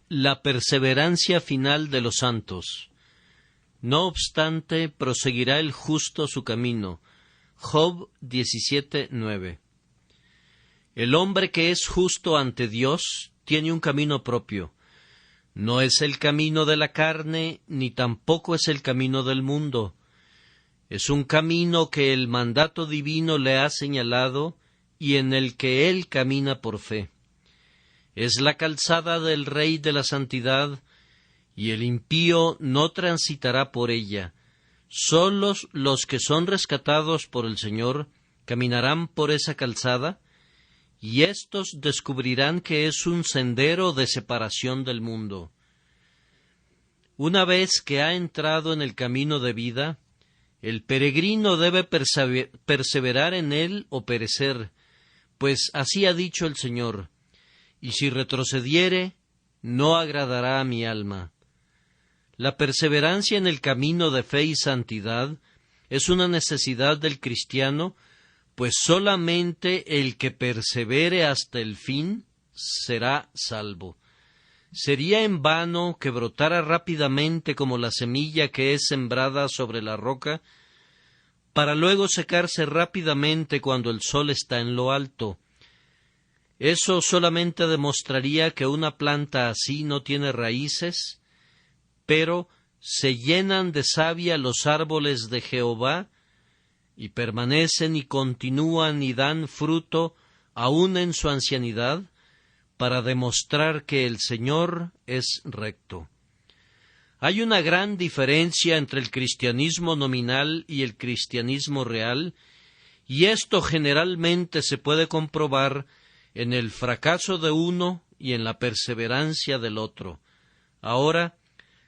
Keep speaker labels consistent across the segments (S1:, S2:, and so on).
S1: La perseverancia final de los santos. No obstante, proseguirá el justo su camino. Job 17:9. El hombre que es justo ante Dios tiene un camino propio. No es el camino de la carne, ni tampoco es el camino del mundo. Es un camino que el mandato divino le ha señalado y en el que él camina por fe. Es la calzada del Rey de la Santidad, y el impío no transitará por ella. Solos los que son rescatados por el Señor caminarán por esa calzada, y éstos descubrirán que es un sendero de separación del mundo. Una vez que ha entrado en el camino de vida, el peregrino debe perseverar en él o perecer, pues así ha dicho el Señor: y si retrocediere, no agradará a mi alma. La perseverancia en el camino de fe y santidad es una necesidad del cristiano, pues solamente el que persevere hasta el fin será salvo. Sería en vano que brotara rápidamente como la semilla que es sembrada sobre la roca, para luego secarse rápidamente cuando el sol está en lo alto. Eso solamente demostraría que una planta así no tiene raíces, pero se llenan de savia los árboles de Jehová, y permanecen y continúan y dan fruto aun en su ancianidad, para demostrar que el Señor es recto. Hay una gran diferencia entre el cristianismo nominal y el cristianismo real, y esto generalmente se puede comprobar en el fracaso de uno y en la perseverancia del otro. Ahora,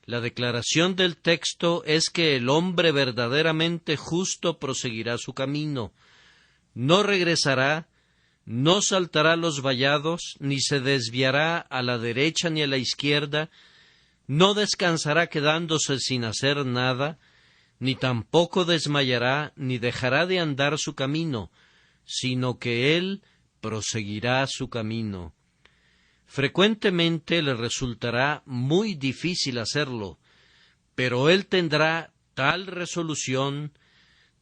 S1: la declaración del texto es que el hombre verdaderamente justo proseguirá su camino. No regresará, no saltará los vallados, ni se desviará a la derecha ni a la izquierda, no descansará quedándose sin hacer nada, ni tampoco desmayará, ni dejará de andar su camino, sino que él proseguirá su camino. Frecuentemente le resultará muy difícil hacerlo, pero él tendrá tal resolución,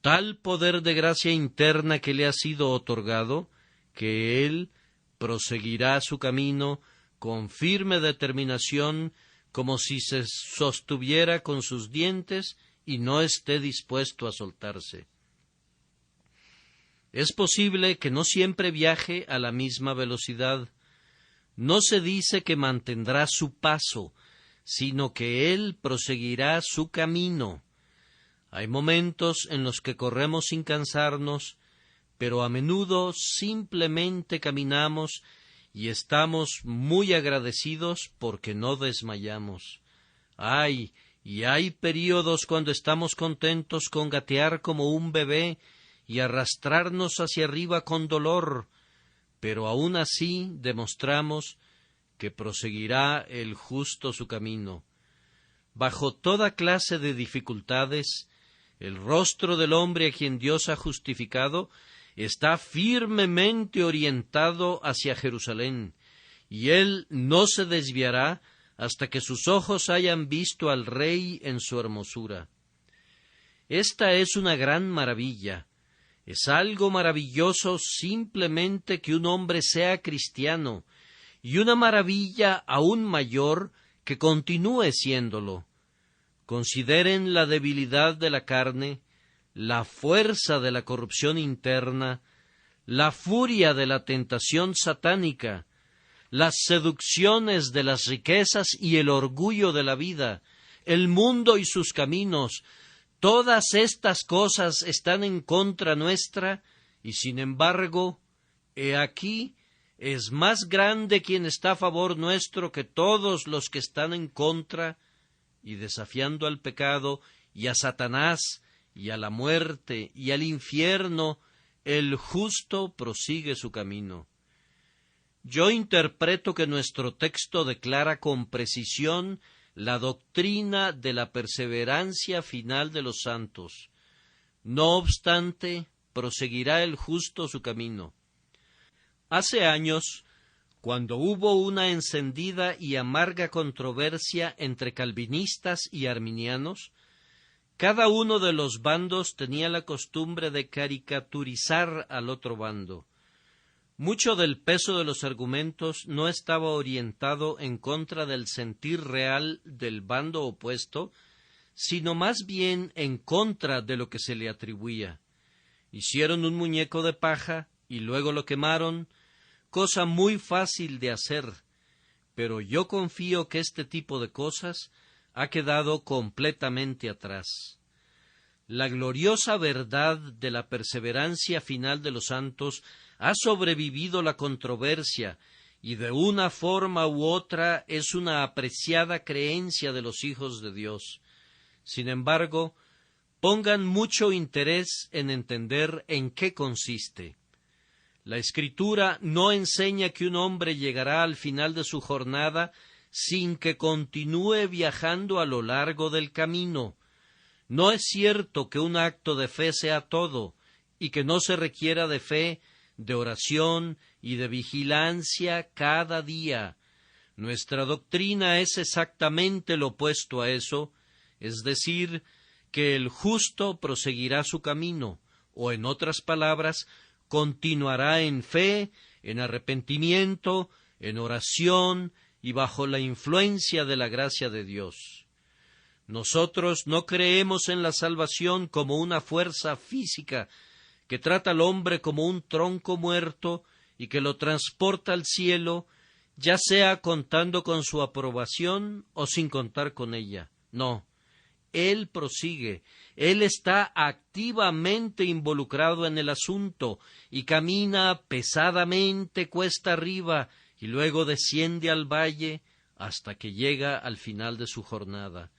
S1: tal poder de gracia interna que le ha sido otorgado, que él proseguirá su camino con firme determinación, como si se sostuviera con sus dientes y no esté dispuesto a soltarse. Es posible que no siempre viaje a la misma velocidad. No se dice que mantendrá su paso, sino que él proseguirá su camino. Hay momentos en los que corremos sin cansarnos, pero a menudo simplemente caminamos y estamos muy agradecidos porque no desmayamos. Y hay períodos cuando estamos contentos con gatear como un bebé y arrastrarnos hacia arriba con dolor, pero aun así demostramos que proseguirá el justo su camino. Bajo toda clase de dificultades, el rostro del hombre a quien Dios ha justificado está firmemente orientado hacia Jerusalén, y él no se desviará hasta que sus ojos hayan visto al Rey en su hermosura. Esta es una gran maravilla. Es algo maravilloso simplemente que un hombre sea cristiano, y una maravilla aún mayor que continúe siéndolo. Consideren la debilidad de la carne, la fuerza de la corrupción interna, la furia de la tentación satánica, las seducciones de las riquezas y el orgullo de la vida, el mundo y sus caminos. Todas estas cosas están en contra nuestra, y sin embargo, he aquí, es más grande quien está a favor nuestro que todos los que están en contra, y desafiando al pecado, y a Satanás, y a la muerte, y al infierno, el justo prosigue su camino. Yo interpreto que nuestro texto declara con precisión la doctrina de la perseverancia final de los santos. No obstante, proseguirá el justo su camino. Hace años, Cuando hubo una encendida y amarga controversia entre calvinistas y arminianos, cada uno de los bandos tenía la costumbre de caricaturizar al otro bando. Mucho del peso de los argumentos no estaba orientado en contra del sentir real del bando opuesto, sino más bien en contra de lo que se le atribuía. Hicieron un muñeco de paja y luego lo quemaron, cosa muy fácil de hacer, pero yo confío que este tipo de cosas ha quedado completamente atrás. La gloriosa verdad de la perseverancia final de los santos ha sobrevivido la controversia y de una forma u otra es una apreciada creencia de los hijos de Dios. Sin embargo, pongan mucho interés en entender en qué consiste. La Escritura no enseña que un hombre llegará al final de su jornada sin que continúe viajando a lo largo del camino. No es cierto que un acto de fe sea todo, y que no se requiera de fe, de oración y de vigilancia cada día. Nuestra doctrina es exactamente lo opuesto a eso, es decir, que el justo proseguirá su camino, o en otras palabras, continuará en fe, en arrepentimiento, en oración y bajo la influencia de la gracia de Dios. Nosotros no creemos en la salvación como una fuerza física que trata al hombre como un tronco muerto y que lo transporta al cielo, ya sea contando con su aprobación o sin contar con ella. No, Él prosigue, Él está activamente involucrado en el asunto y camina pesadamente cuesta arriba y luego desciende al valle hasta que llega al final de su jornada.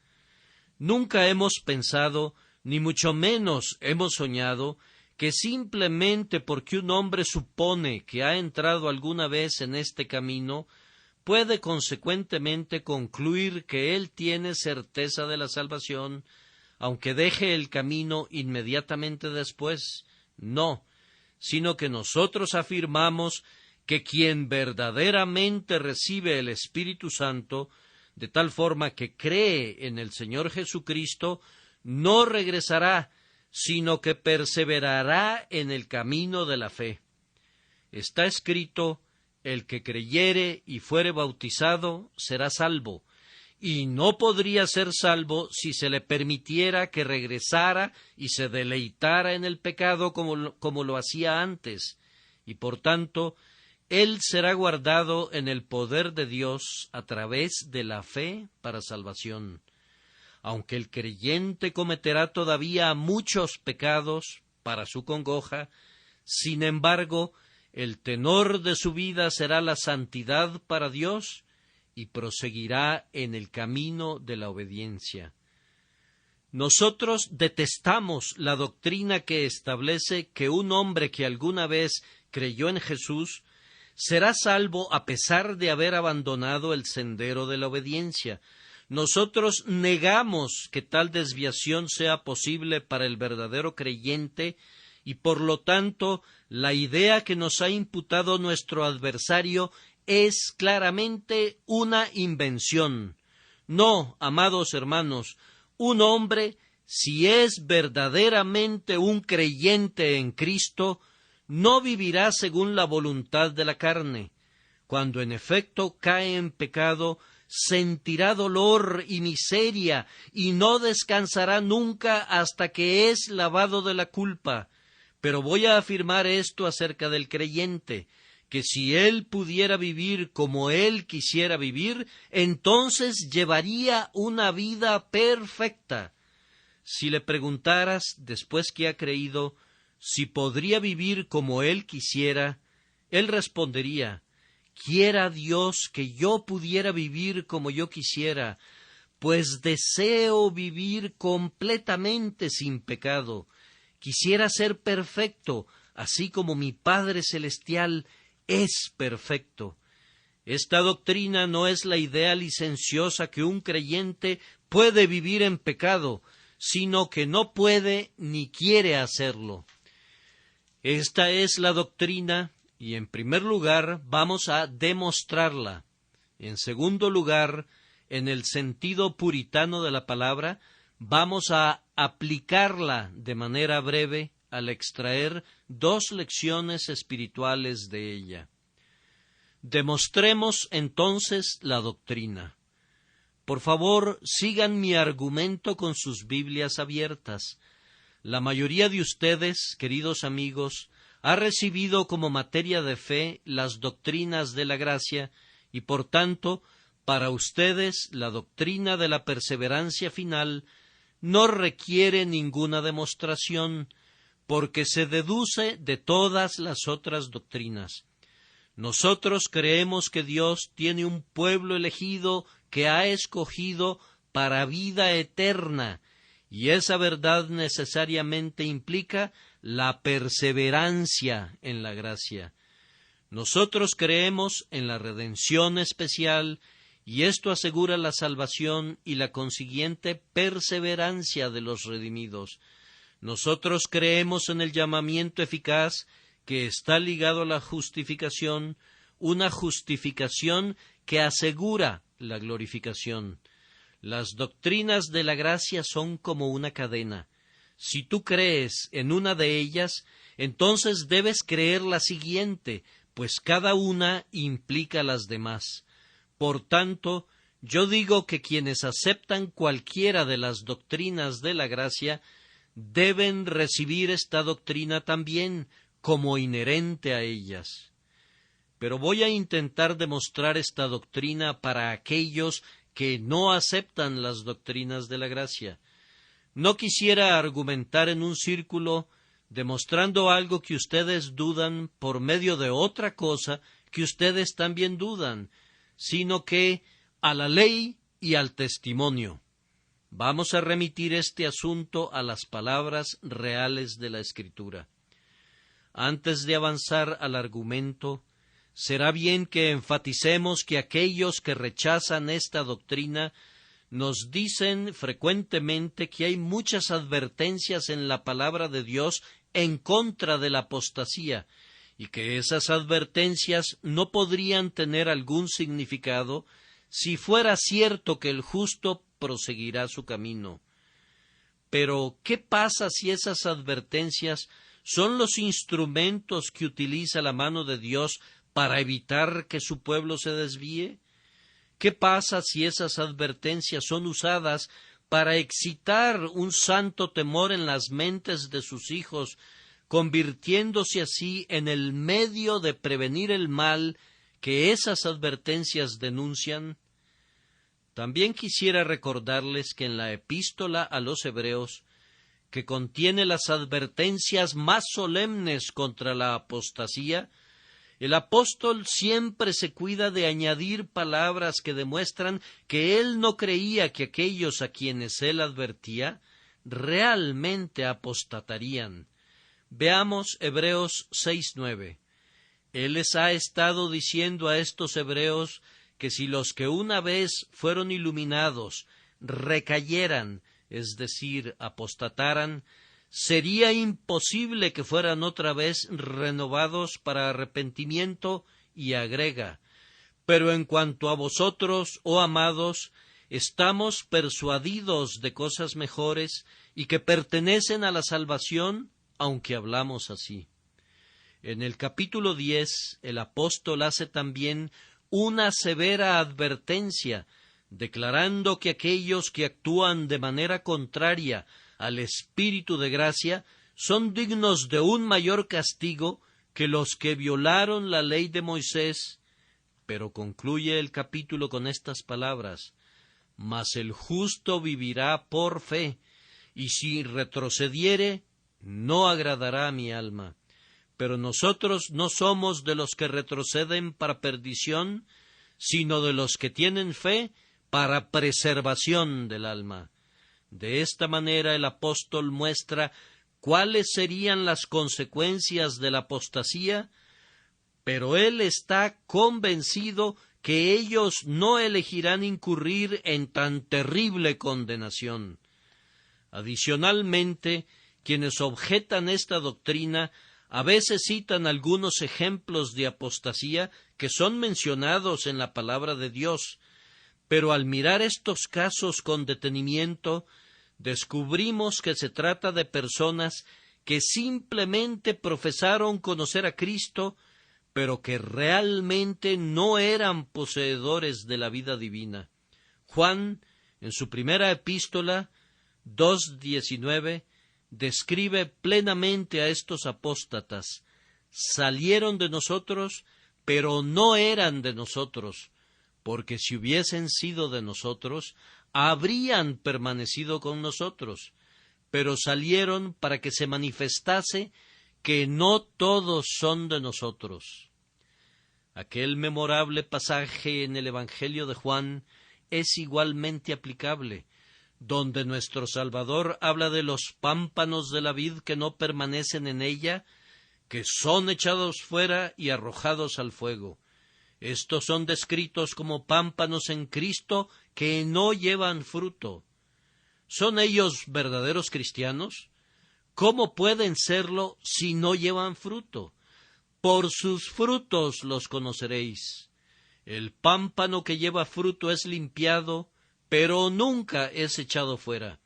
S1: Nunca hemos pensado, ni mucho menos hemos soñado, que simplemente porque un hombre supone que ha entrado alguna vez en este camino, puede consecuentemente concluir que él tiene certeza de la salvación, aunque deje el camino inmediatamente después. No, sino que nosotros afirmamos que quien verdaderamente recibe el Espíritu Santo, de tal forma que cree en el Señor Jesucristo, no regresará, sino que perseverará en el camino de la fe. Está escrito: el que creyere y fuere bautizado será salvo, y no podría ser salvo si se le permitiera que regresara y se deleitara en el pecado como lo hacía antes, y por tanto él será guardado en el poder de Dios a través de la fe para salvación. Aunque el creyente cometerá todavía muchos pecados para su congoja, sin embargo, el tenor de su vida será la santidad para Dios y proseguirá en el camino de la obediencia. Nosotros detestamos la doctrina que establece que un hombre que alguna vez creyó en Jesús será salvo a pesar de haber abandonado el sendero de la obediencia. Nosotros negamos que tal desviación sea posible para el verdadero creyente y por lo tanto la idea que nos ha imputado nuestro adversario es claramente una invención. No, amados hermanos, un hombre, si es verdaderamente un creyente en Cristo, no vivirá según la voluntad de la carne. Cuando en efecto cae en pecado, sentirá dolor y miseria y no descansará nunca hasta que es lavado de la culpa. Pero voy a afirmar esto acerca del creyente, que si él pudiera vivir como él quisiera vivir, entonces llevaría una vida perfecta. Si le preguntaras, después que ha creído, si podría vivir como él quisiera, él respondería: quiera Dios que yo pudiera vivir como yo quisiera, pues deseo vivir completamente sin pecado. Quisiera ser perfecto, así como mi Padre Celestial es perfecto. Esta doctrina no es la idea licenciosa que un creyente puede vivir en pecado, sino que no puede ni quiere hacerlo. Esta es la doctrina Y en primer lugar, vamos a demostrarla. En segundo lugar, en el sentido puritano de la palabra, vamos a aplicarla de manera breve al extraer 2 lecciones espirituales de ella. Demostremos entonces la doctrina. Por favor, sigan mi argumento con sus Biblias abiertas. La mayoría de ustedes, queridos amigos, ha recibido como materia de fe las doctrinas de la gracia y, por tanto, para ustedes la doctrina de la perseverancia final no requiere ninguna demostración, porque se deduce de todas las otras doctrinas. Nosotros creemos que Dios tiene un pueblo elegido que ha escogido para vida eterna, y esa verdad necesariamente implica la perseverancia en la gracia. Nosotros creemos en la redención especial, y esto asegura la salvación y la consiguiente perseverancia de los redimidos. Nosotros creemos en el llamamiento eficaz que está ligado a la justificación, una justificación que asegura la glorificación. Las doctrinas de la gracia son como una cadena. Si tú crees en una de ellas, entonces debes creer la siguiente, pues cada una implica las demás. Por tanto, yo digo que quienes aceptan cualquiera de las doctrinas de la gracia deben recibir esta doctrina también como inherente a ellas. Pero voy a intentar demostrar esta doctrina para aquellos que no aceptan las doctrinas de la gracia. No quisiera argumentar en un círculo demostrando algo que ustedes dudan por medio de otra cosa que ustedes también dudan, sino que a la ley y al testimonio. Vamos a remitir este asunto a las palabras reales de la Escritura. Antes de avanzar al argumento, será bien que enfaticemos que aquellos que rechazan esta doctrina nos dicen frecuentemente que hay muchas advertencias en la palabra de Dios en contra de la apostasía, y que esas advertencias no podrían tener algún significado si fuera cierto que el justo proseguirá su camino. Pero, ¿qué pasa si esas advertencias son los instrumentos que utiliza la mano de Dios para evitar que su pueblo se desvíe? ¿Qué pasa si esas advertencias son usadas para excitar un santo temor en las mentes de sus hijos, convirtiéndose así en el medio de prevenir el mal que esas advertencias denuncian? También quisiera recordarles que en la epístola a los Hebreos, que contiene las advertencias más solemnes contra la apostasía, el apóstol siempre se cuida de añadir palabras que demuestran que él no creía que aquellos a quienes él advertía realmente apostatarían. Veamos Hebreos 6:9. Él les ha estado diciendo a estos hebreos que si los que una vez fueron iluminados recayeran, es decir, apostataran, sería imposible que fueran otra vez renovados para arrepentimiento, y agrega: pero en cuanto a vosotros, oh amados, estamos persuadidos de cosas mejores y que pertenecen a la salvación, aunque hablamos así. En el capítulo 10, el apóstol hace también una severa advertencia, declarando que aquellos que actúan de manera contraria al Espíritu de gracia son dignos de un mayor castigo que los que violaron la ley de Moisés. Pero concluye el capítulo con estas palabras: mas el justo vivirá por fe, y si retrocediere, no agradará a mi alma. Pero nosotros no somos de los que retroceden para perdición, sino de los que tienen fe para preservación del alma. De esta manera el apóstol muestra cuáles serían las consecuencias de la apostasía, pero él está convencido que ellos no elegirán incurrir en tan terrible condenación. Adicionalmente, quienes objetan esta doctrina A veces citan algunos ejemplos de apostasía que son mencionados en la palabra de Dios, pero al mirar estos casos con detenimiento, descubrimos que se trata de personas que simplemente profesaron conocer a Cristo, pero que realmente no eran poseedores de la vida divina. Juan, en su primera epístola, 2:19, describe plenamente a estos apóstatas. Salieron de nosotros, pero no eran de nosotros, porque si hubiesen sido de nosotros, habrían permanecido con nosotros, pero salieron para que se manifestase que no todos son de nosotros. Aquel memorable pasaje en el Evangelio de Juan es igualmente aplicable, donde nuestro Salvador habla de los pámpanos de la vid que no permanecen en ella, que son echados fuera y arrojados al fuego. Estos son descritos como pámpanos en Cristo que no llevan fruto. ¿Son ellos verdaderos cristianos? ¿Cómo pueden serlo si no llevan fruto? Por sus frutos los conoceréis. El pámpano que lleva fruto es limpiado, pero nunca es echado fuera.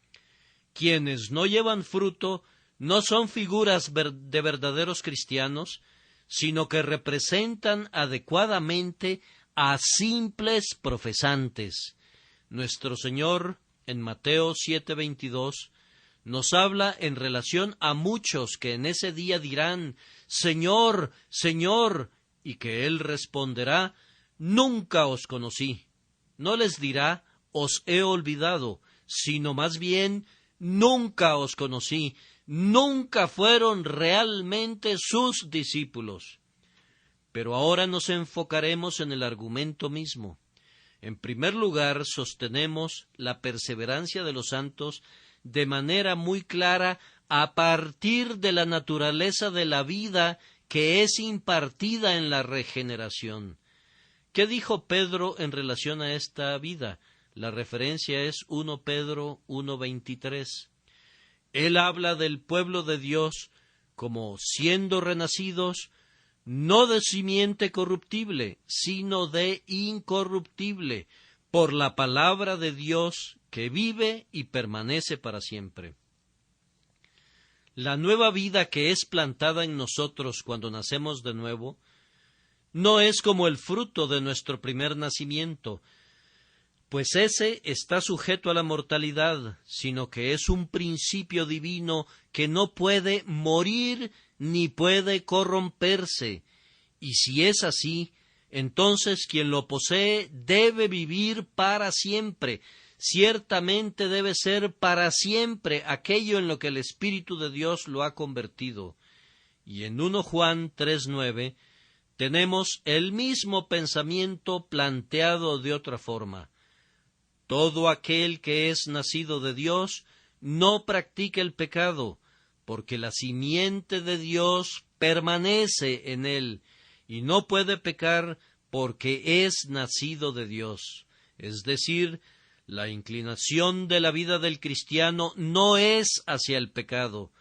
S1: Quienes no llevan fruto no son figuras de verdaderos cristianos, sino que representan adecuadamente a simples profesantes. Nuestro Señor, en Mateo 7:22, nos habla en relación a muchos que en ese día dirán, Señor, Señor, y que Él responderá, nunca os conocí. No les dirá, os he olvidado, sino más bien, nunca os conocí, nunca fueron realmente sus discípulos. Pero ahora nos enfocaremos en el argumento mismo. En primer lugar, sostenemos la perseverancia de los santos de manera muy clara a partir de la naturaleza de la vida que es impartida en la regeneración. ¿Qué dijo Pedro en relación a esta vida? La referencia es 1 Pedro 1:23. Él habla del pueblo de Dios como siendo renacidos no de simiente corruptible, sino de incorruptible, por la palabra de Dios que vive y permanece para siempre. La nueva vida que es plantada en nosotros cuando nacemos de nuevo no es como el fruto de nuestro primer nacimiento, pues ese está sujeto a la mortalidad, sino que es un principio divino que no puede morir ni puede corromperse. Y si es así, entonces quien lo posee debe vivir para siempre. Ciertamente debe ser para siempre aquello en lo que el Espíritu de Dios lo ha convertido. Y en 1 Juan 3:9 tenemos el mismo pensamiento planteado de otra forma. Todo aquel que es nacido de Dios no practica el pecado, porque la simiente de Dios permanece en él, y no puede pecar porque es nacido de Dios. Es decir, la inclinación de la vida del cristiano no es hacia el pecado.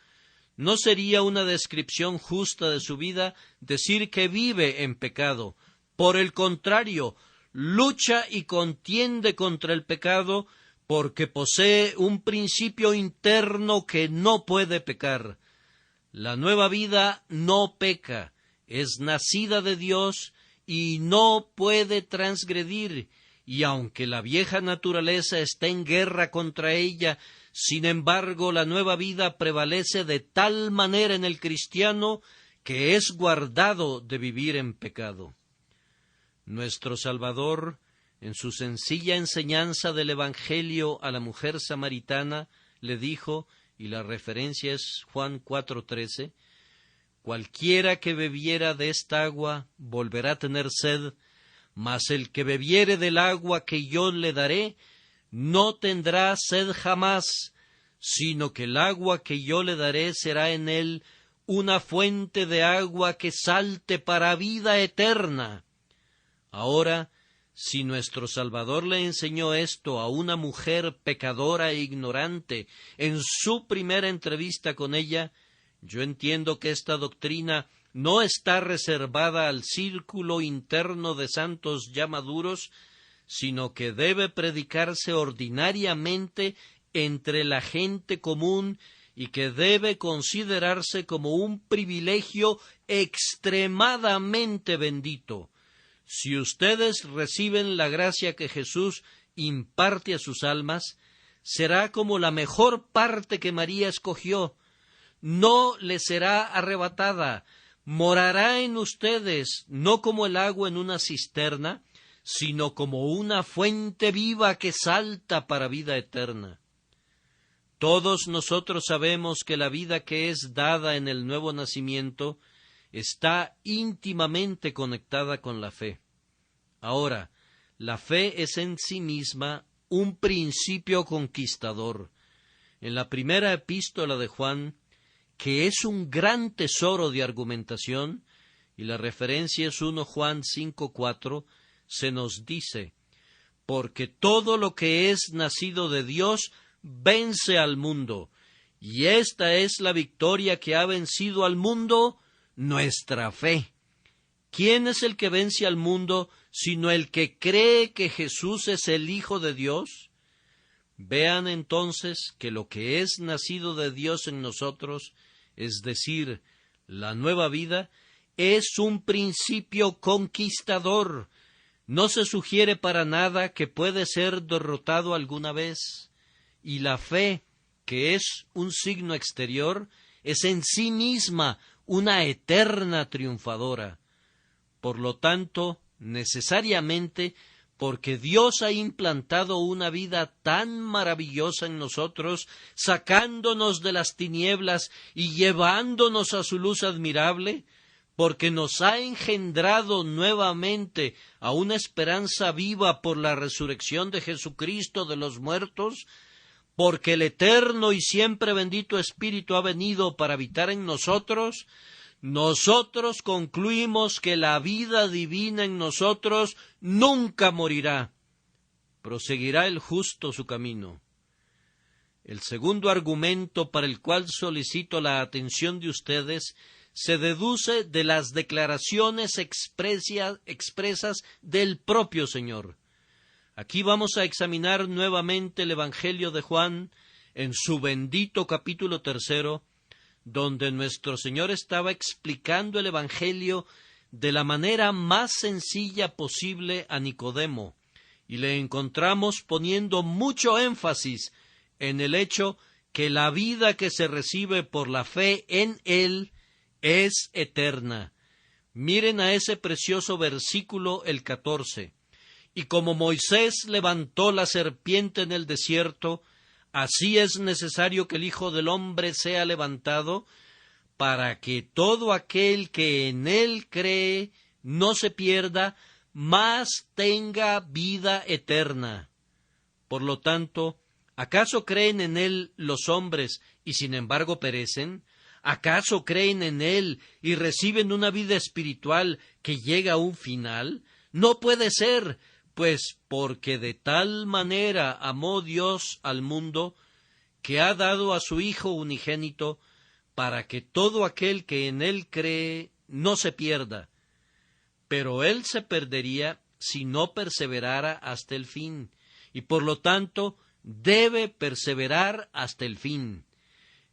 S1: No sería una descripción justa de su vida decir que vive en pecado. Por el contrario, lucha y contiende contra el pecado porque posee un principio interno que no puede pecar. La nueva vida no peca, es nacida de Dios y no puede transgredir, y aunque la vieja naturaleza está en guerra contra ella, sin embargo la nueva vida prevalece de tal manera en el cristiano que es guardado de vivir en pecado. Nuestro Salvador, en su sencilla enseñanza del Evangelio a la mujer samaritana, le dijo, y la referencia es Juan 4:13, cualquiera que bebiera de esta agua volverá a tener sed, mas el que bebiere del agua que yo le daré, no tendrá sed jamás, sino que el agua que yo le daré será en él una fuente de agua que salte para vida eterna. Ahora, si nuestro Salvador le enseñó esto a una mujer pecadora e ignorante en su primera entrevista con ella, Yo entiendo que esta doctrina no está reservada al círculo interno de santos ya maduros, sino que debe predicarse ordinariamente entre la gente común y que debe considerarse como un privilegio extremadamente bendito. Si ustedes reciben la gracia que Jesús imparte a sus almas, será como la mejor parte que María escogió. No les será arrebatada, morará en ustedes, no como el agua en una cisterna, sino como una fuente viva que salta para vida eterna. Todos nosotros sabemos que la vida que es dada en el nuevo nacimiento está íntimamente conectada con la fe. Ahora, la fe es en sí misma un principio conquistador. En la primera epístola de Juan, que es un gran tesoro de argumentación, y la referencia es 1 Juan 5:4, se nos dice: porque todo lo que es nacido de Dios vence al mundo, y esta es la victoria que ha vencido al mundo, nuestra fe. ¿Quién es el que vence al mundo, sino el que cree que Jesús es el Hijo de Dios? Vean entonces que lo que es nacido de Dios en nosotros, es decir, la nueva vida, es un principio conquistador. No se sugiere para nada que puede ser derrotado alguna vez. Y la fe, que es un signo exterior, es en sí misma una eterna triunfadora. Por lo tanto, necesariamente, porque Dios ha implantado una vida tan maravillosa en nosotros, sacándonos de las tinieblas y llevándonos a su luz admirable, porque nos ha engendrado nuevamente a una esperanza viva por la resurrección de Jesucristo de los muertos, porque el eterno y siempre bendito Espíritu ha venido para habitar en nosotros, nosotros concluimos que la vida divina en nosotros nunca morirá. Proseguirá el justo su camino. El segundo argumento para el cual solicito la atención de ustedes se deduce de las declaraciones expresas del propio Señor. Aquí vamos a examinar nuevamente el Evangelio de Juan en su bendito capítulo 3, donde nuestro Señor estaba explicando el Evangelio de la manera más sencilla posible a Nicodemo, y le encontramos poniendo mucho énfasis en el hecho que la vida que se recibe por la fe en Él es eterna. Miren a ese precioso versículo, el 14. Y como Moisés levantó la serpiente en el desierto, así es necesario que el Hijo del Hombre sea levantado, para que todo aquel que en él cree no se pierda, mas tenga vida eterna. Por lo tanto, ¿acaso creen en él los hombres y sin embargo perecen? ¿Acaso creen en él y reciben una vida espiritual que llega a un final? No puede ser, pues porque de tal manera amó Dios al mundo, que ha dado a su Hijo unigénito, para que todo aquel que en él cree no se pierda, pero él se perdería si no perseverara hasta el fin, y por lo tanto debe perseverar hasta el fin.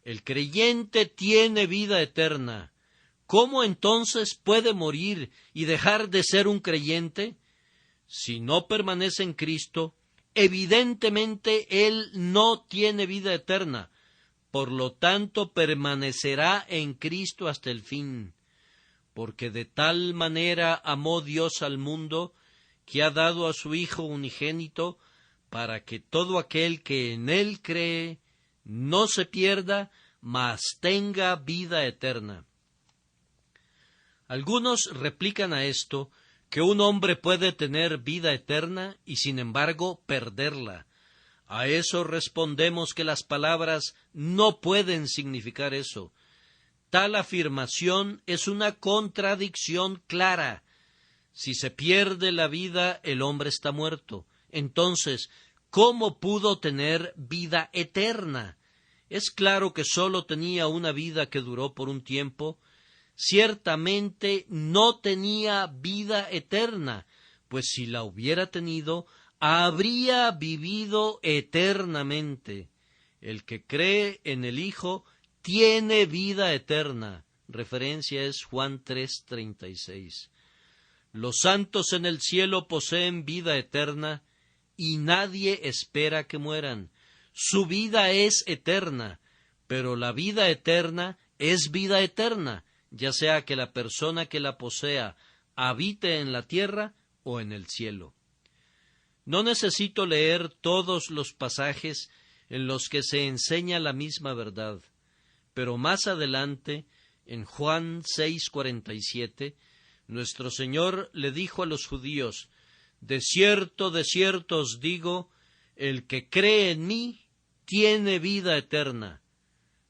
S1: El creyente tiene vida eterna. ¿Cómo entonces puede morir y dejar de ser un creyente? Si no permanece en Cristo, evidentemente él no tiene vida eterna, por lo tanto permanecerá en Cristo hasta el fin, porque de tal manera amó Dios al mundo, que ha dado a su Hijo unigénito, para que todo aquel que en él cree no se pierda, mas tenga vida eterna. Algunos replican a esto que un hombre puede tener vida eterna y sin embargo perderla. A eso respondemos que las palabras no pueden significar eso. Tal afirmación es una contradicción clara. Si se pierde la vida, el hombre está muerto. Entonces, ¿cómo pudo tener vida eterna? Es claro que sólo tenía una vida que duró por un tiempo. Ciertamente no tenía vida eterna, pues si la hubiera tenido, habría vivido eternamente. El que cree en el Hijo tiene vida eterna. Referencia es Juan 3:36. Los santos en el cielo poseen vida eterna y nadie espera que mueran. Su vida es eterna, pero la vida eterna es vida eterna, ya sea que la persona que la posea habite en la tierra o en el cielo. No necesito leer todos los pasajes en los que se enseña la misma verdad, pero más adelante, en Juan 6:47, nuestro Señor le dijo a los judíos: de cierto os digo, el que cree en mí tiene vida eterna,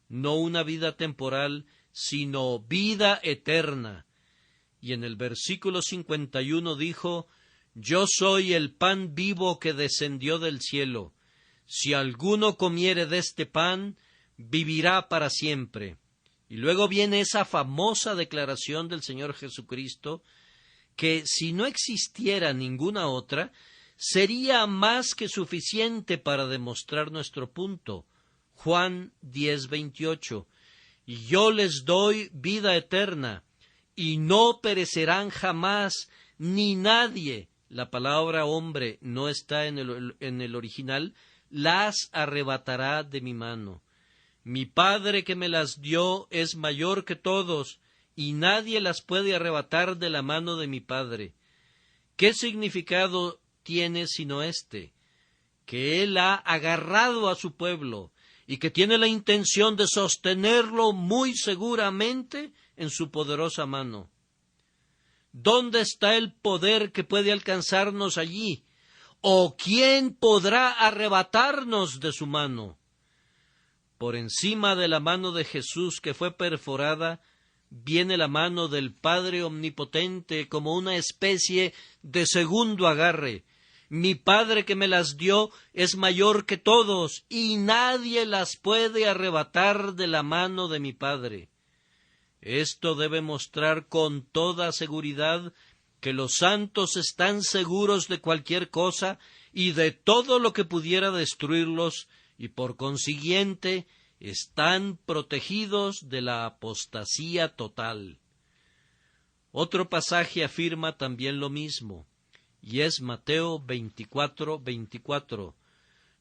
S1: no una vida temporal, sino vida eterna. Y en el versículo 51 dijo: yo soy el pan vivo que descendió del cielo. Si alguno comiere de este pan, vivirá para siempre. Y luego viene esa famosa declaración del Señor Jesucristo, que si no existiera ninguna otra, sería más que suficiente para demostrar nuestro punto. Juan 10:28. Y yo les doy vida eterna, y no perecerán jamás, ni nadie, la palabra hombre no está en el original, las arrebatará de mi mano. Mi Padre que me las dio es mayor que todos, y nadie las puede arrebatar de la mano de mi Padre. ¿Qué significado tiene sino este? Que Él ha agarrado a su pueblo, y que tiene la intención de sostenerlo muy seguramente en su poderosa mano. ¿Dónde está el poder que puede alcanzarnos allí? ¿O quién podrá arrebatarnos de su mano? Por encima de la mano de Jesús que fue perforada, viene la mano del Padre Omnipotente como una especie de segundo agarre. Mi Padre que me las dio es mayor que todos, y nadie las puede arrebatar de la mano de mi Padre. Esto debe mostrar con toda seguridad que los santos están seguros de cualquier cosa y de todo lo que pudiera destruirlos, y por consiguiente están protegidos de la apostasía total. Otro pasaje afirma también lo mismo, y es Mateo 24:24,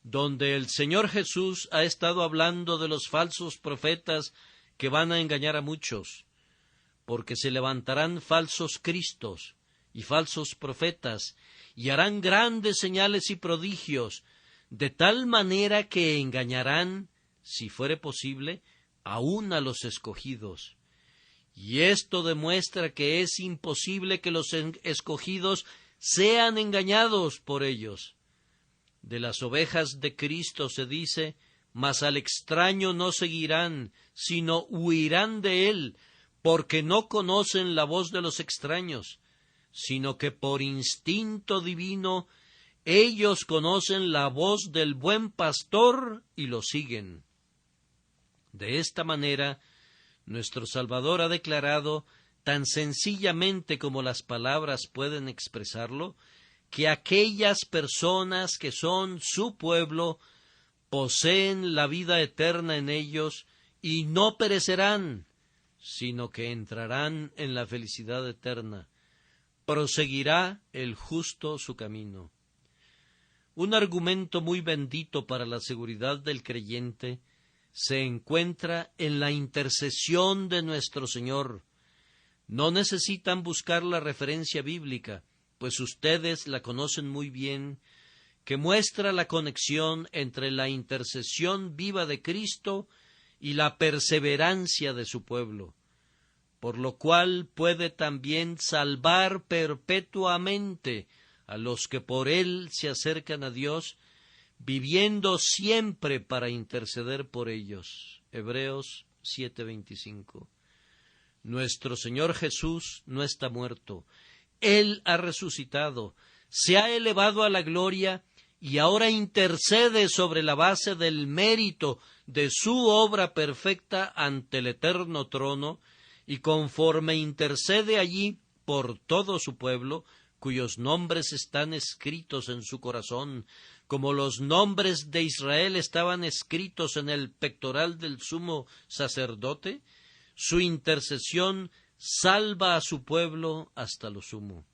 S1: donde el Señor Jesús ha estado hablando de los falsos profetas que van a engañar a muchos, porque se levantarán falsos cristos y falsos profetas, y harán grandes señales y prodigios, de tal manera que engañarán, si fuere posible, aun a los escogidos. Y esto demuestra que es imposible que los escogidos sean engañados por ellos. De las ovejas de Cristo se dice: mas al extraño no seguirán, sino huirán de él, porque no conocen la voz de los extraños, sino que por instinto divino ellos conocen la voz del buen pastor y lo siguen. De esta manera, nuestro Salvador ha declarado, tan sencillamente como las palabras pueden expresarlo, que aquellas personas que son su pueblo poseen la vida eterna en ellos y no perecerán, sino que entrarán en la felicidad eterna. Proseguirá el justo su camino. Un argumento muy bendito para la seguridad del creyente se encuentra en la intercesión de nuestro Señor. No necesitan buscar la referencia bíblica, pues ustedes la conocen muy bien, que muestra la conexión entre la intercesión viva de Cristo y la perseverancia de su pueblo, por lo cual puede también salvar perpetuamente a los que por él se acercan a Dios, viviendo siempre para interceder por ellos. Hebreos 7:25. Nuestro Señor Jesús no está muerto, Él ha resucitado, se ha elevado a la gloria y ahora intercede sobre la base del mérito de su obra perfecta ante el eterno trono, y conforme intercede allí por todo su pueblo, cuyos nombres están escritos en su corazón, como los nombres de Israel estaban escritos en el pectoral del sumo sacerdote, su intercesión salva a su pueblo hasta lo sumo.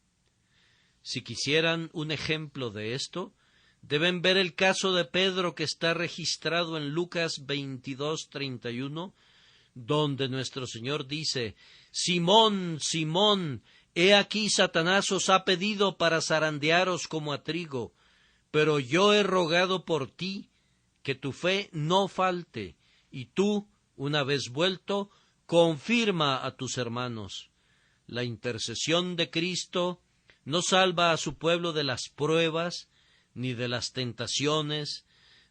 S1: Si quisieran un ejemplo de esto, deben ver el caso de Pedro que está registrado en Lucas 22:31, donde nuestro Señor dice: Simón, Simón, he aquí Satanás os ha pedido para zarandearos como a trigo, pero yo he rogado por ti que tu fe no falte, y tú, una vez vuelto, confirma a tus hermanos. La intercesión de Cristo no salva a su pueblo de las pruebas, ni de las tentaciones,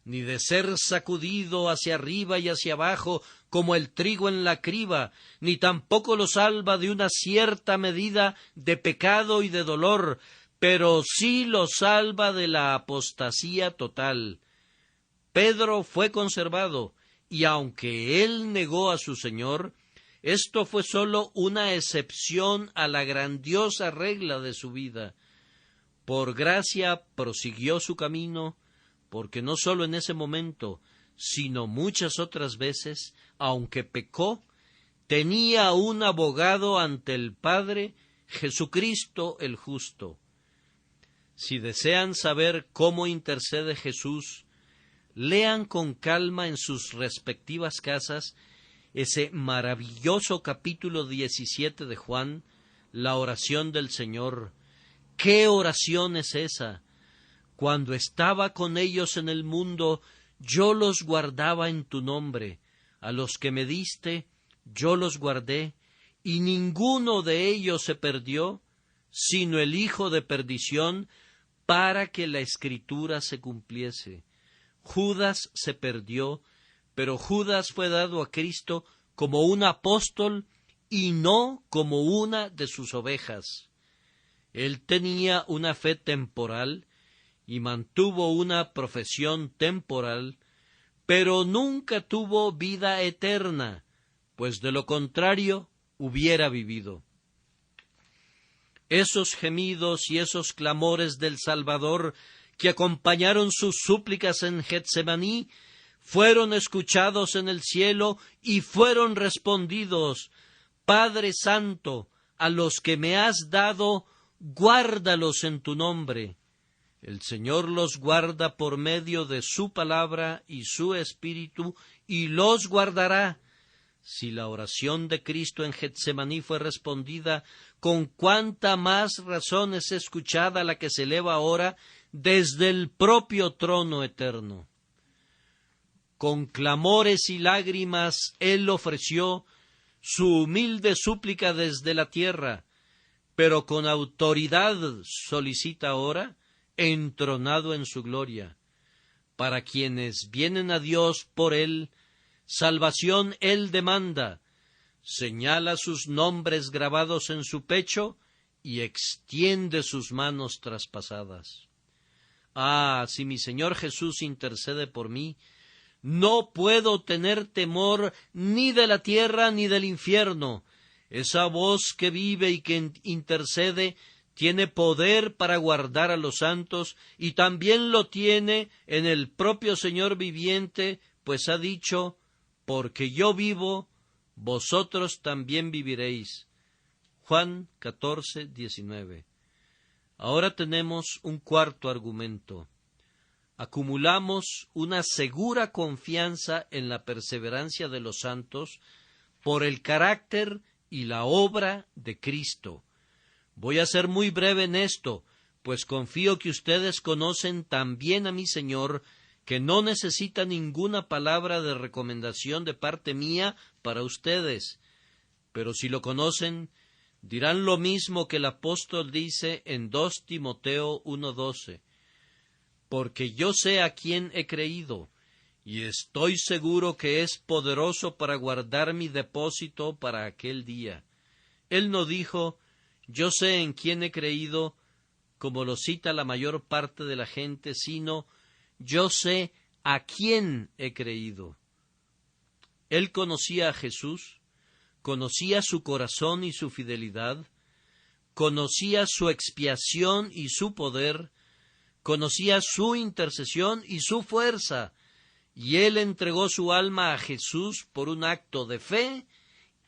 S1: ni de ser sacudido hacia arriba y hacia abajo como el trigo en la criba, ni tampoco lo salva de una cierta medida de pecado y de dolor, pero sí lo salva de la apostasía total. Pedro fue conservado, y aunque él negó a su Señor, esto fue sólo una excepción a la grandiosa regla de su vida. Por gracia prosiguió su camino, porque no sólo en ese momento, sino muchas otras veces, aunque pecó, tenía un abogado ante el Padre, Jesucristo el justo. Si desean saber cómo intercede Jesús, lean con calma en sus respectivas casas ese maravilloso capítulo 17 de Juan, la oración del Señor. ¿Qué oración es esa? Cuando estaba con ellos en el mundo, yo los guardaba en tu nombre. A los que me diste, yo los guardé, y ninguno de ellos se perdió, sino el hijo de perdición, para que la Escritura se cumpliese. Judas se perdió, pero Judas fue dado a Cristo como un apóstol y no como una de sus ovejas. Él tenía una fe temporal y mantuvo una profesión temporal, pero nunca tuvo vida eterna, pues de lo contrario hubiera vivido. Esos gemidos y esos clamores del Salvador que acompañaron sus súplicas en Getsemaní fueron escuchados en el cielo y fueron respondidos: Padre Santo, a los que me has dado, guárdalos en tu nombre. El Señor los guarda por medio de su palabra y su Espíritu, y los guardará. Si la oración de Cristo en Getsemaní fue respondida, con cuánta más razón es escuchada la que se eleva ahora desde el propio trono eterno. Con clamores y lágrimas Él ofreció su humilde súplica desde la tierra, pero con autoridad solicita ahora, entronado en su gloria. Para quienes vienen a Dios por Él, salvación Él demanda, señala sus nombres grabados en su pecho y extiende sus manos traspasadas. Ah, si mi Señor Jesús intercede por mí, no puedo tener temor ni de la tierra ni del infierno. Esa voz que vive y que intercede tiene poder para guardar a los santos, y también lo tiene en el propio Señor viviente, pues ha dicho: porque yo vivo, vosotros también viviréis. Juan 14:19. Ahora tenemos un cuarto argumento. Acumulamos una segura confianza en la perseverancia de los santos por el carácter y la obra de Cristo. Voy a ser muy breve en esto, pues confío que ustedes conocen tan bien a mi Señor que no necesita ninguna palabra de recomendación de parte mía para ustedes. Pero si lo conocen, dirán lo mismo que el apóstol dice en 2 Timoteo 1:12. Porque yo sé a quién he creído, y estoy seguro que es poderoso para guardar mi depósito para aquel día. Él no dijo: yo sé en quién he creído, como lo cita la mayor parte de la gente, sino yo sé a quién he creído. Él conocía a Jesús, conocía su corazón y su fidelidad, conocía su expiación y su poder, conocía su intercesión y su fuerza, y él entregó su alma a Jesús por un acto de fe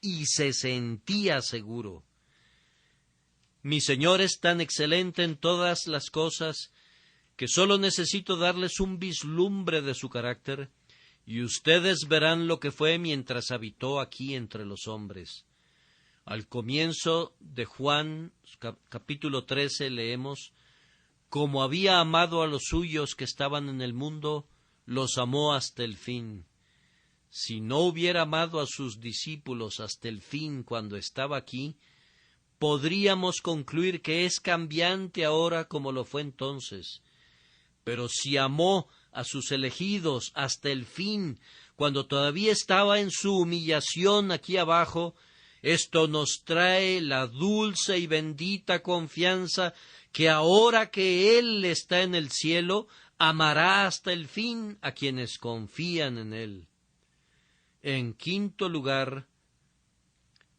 S1: y se sentía seguro. Mi Señor es tan excelente en todas las cosas que sólo necesito darles un vislumbre de su carácter, y ustedes verán lo que fue mientras habitó aquí entre los hombres. Al comienzo de Juan, capítulo 13, leemos: como había amado a los suyos que estaban en el mundo, los amó hasta el fin. Si no hubiera amado a sus discípulos hasta el fin cuando estaba aquí, podríamos concluir que es cambiante ahora como lo fue entonces. Pero si amó a sus elegidos hasta el fin, cuando todavía estaba en su humillación aquí abajo, esto nos trae la dulce y bendita confianza que ahora que Él está en el cielo, amará hasta el fin a quienes confían en Él. En quinto lugar,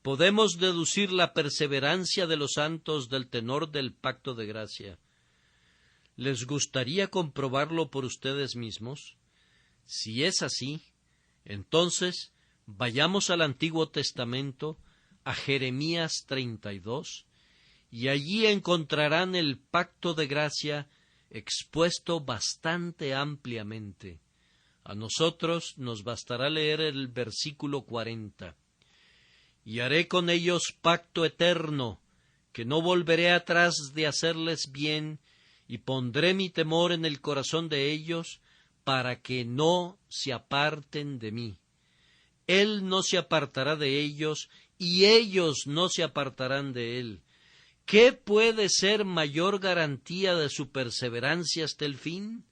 S1: podemos deducir la perseverancia de los santos del tenor del pacto de gracia. ¿Les gustaría comprobarlo por ustedes mismos? Si es así, entonces vayamos al Antiguo Testamento, a Jeremías 32, y allí encontrarán el pacto de gracia expuesto bastante ampliamente. A nosotros nos bastará leer el versículo 40. Y haré con ellos pacto eterno, que no volveré atrás de hacerles bien, y pondré mi temor en el corazón de ellos, para que no se aparten de mí. Él no se apartará de ellos, y ellos no se apartarán de él. ¿Qué puede ser mayor garantía de su perseverancia hasta el fin?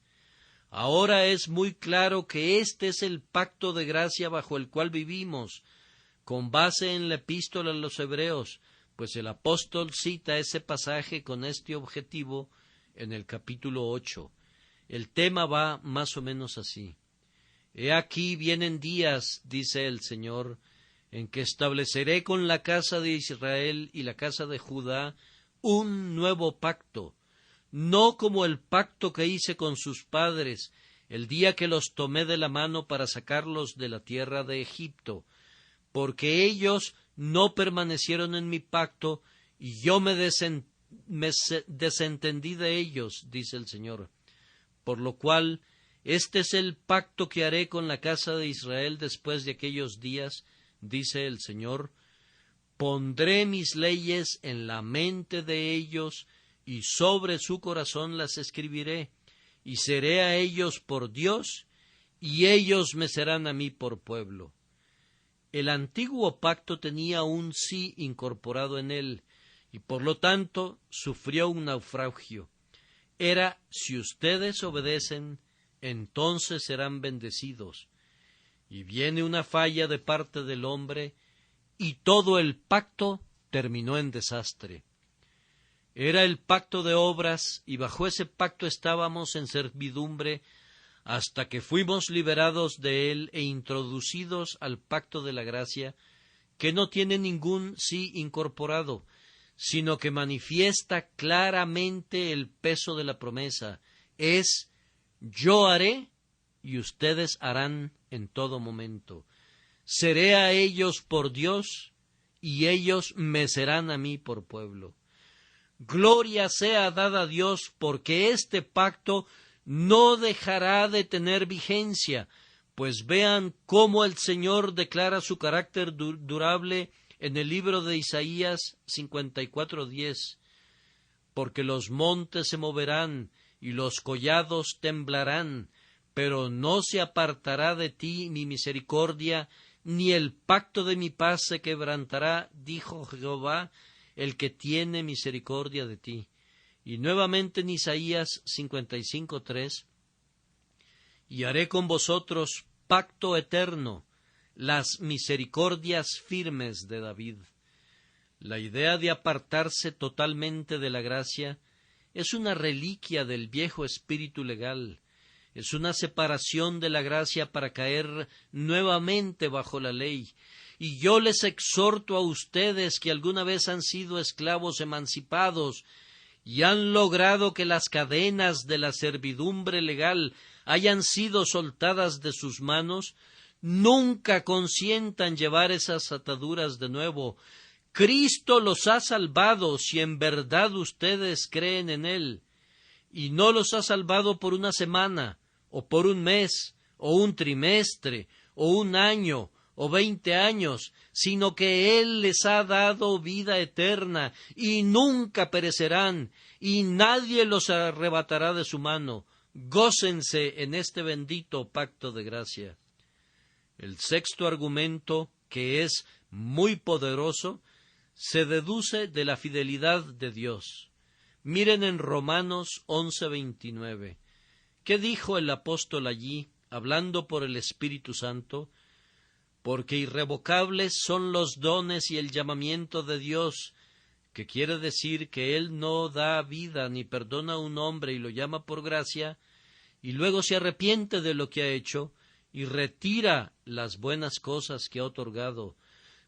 S1: Ahora es muy claro que este es el pacto de gracia bajo el cual vivimos, con base en la epístola a los Hebreos, pues el apóstol cita ese pasaje con este objetivo en el capítulo 8. El tema va más o menos así. He aquí vienen días, dice el Señor, en que estableceré con la casa de Israel y la casa de Judá un nuevo pacto, no como el pacto que hice con sus padres el día que los tomé de la mano para sacarlos de la tierra de Egipto, porque ellos no permanecieron en mi pacto, y yo me desentendí de ellos, dice el Señor. Por lo cual, este es el pacto que haré con la casa de Israel después de aquellos días, dice el Señor. Pondré mis leyes en la mente de ellos, y sobre su corazón las escribiré, y seré a ellos por Dios, y ellos me serán a mí por pueblo. El antiguo pacto tenía un sí incorporado en él, y por lo tanto sufrió un naufragio. Era: si ustedes obedecen, entonces serán bendecidos. Y viene una falla de parte del hombre, y todo el pacto terminó en desastre. Era el pacto de obras, y bajo ese pacto estábamos en servidumbre hasta que fuimos liberados de él e introducidos al pacto de la gracia, que no tiene ningún sí incorporado, sino que manifiesta claramente el peso de la promesa. Es: yo haré y ustedes harán en todo momento. Seré a ellos por Dios, y ellos me serán a mí por pueblo. Gloria sea dada a Dios, porque este pacto no dejará de tener vigencia, pues vean cómo el Señor declara su carácter durable en el libro de Isaías 54:10. Porque los montes se moverán y los collados temblarán, pero no se apartará de ti mi misericordia, ni el pacto de mi paz se quebrantará, dijo Jehová, el que tiene misericordia de ti. Y nuevamente en Isaías 55:3, y haré con vosotros pacto eterno, las misericordias firmes de David. La idea de apartarse totalmente de la gracia es una reliquia del viejo espíritu legal, es una separación de la gracia para caer nuevamente bajo la ley. Y yo les exhorto a ustedes que alguna vez han sido esclavos emancipados y han logrado que las cadenas de la servidumbre legal hayan sido soltadas de sus manos, nunca consientan llevar esas ataduras de nuevo. Cristo los ha salvado si en verdad ustedes creen en Él, y no los ha salvado por una semana, o por un mes, o un trimestre, o un año, o 20 años, sino que Él les ha dado vida eterna, y nunca perecerán, y nadie los arrebatará de su mano. Gócense en este bendito pacto de gracia. El sexto argumento, que es muy poderoso, se deduce de la fidelidad de Dios. Miren en Romanos 11:29. ¿Qué dijo el apóstol allí, hablando por el Espíritu Santo? Porque irrevocables son los dones y el llamamiento de Dios, que quiere decir que Él no da vida ni perdona a un hombre y lo llama por gracia, y luego se arrepiente de lo que ha hecho y retira las buenas cosas que ha otorgado.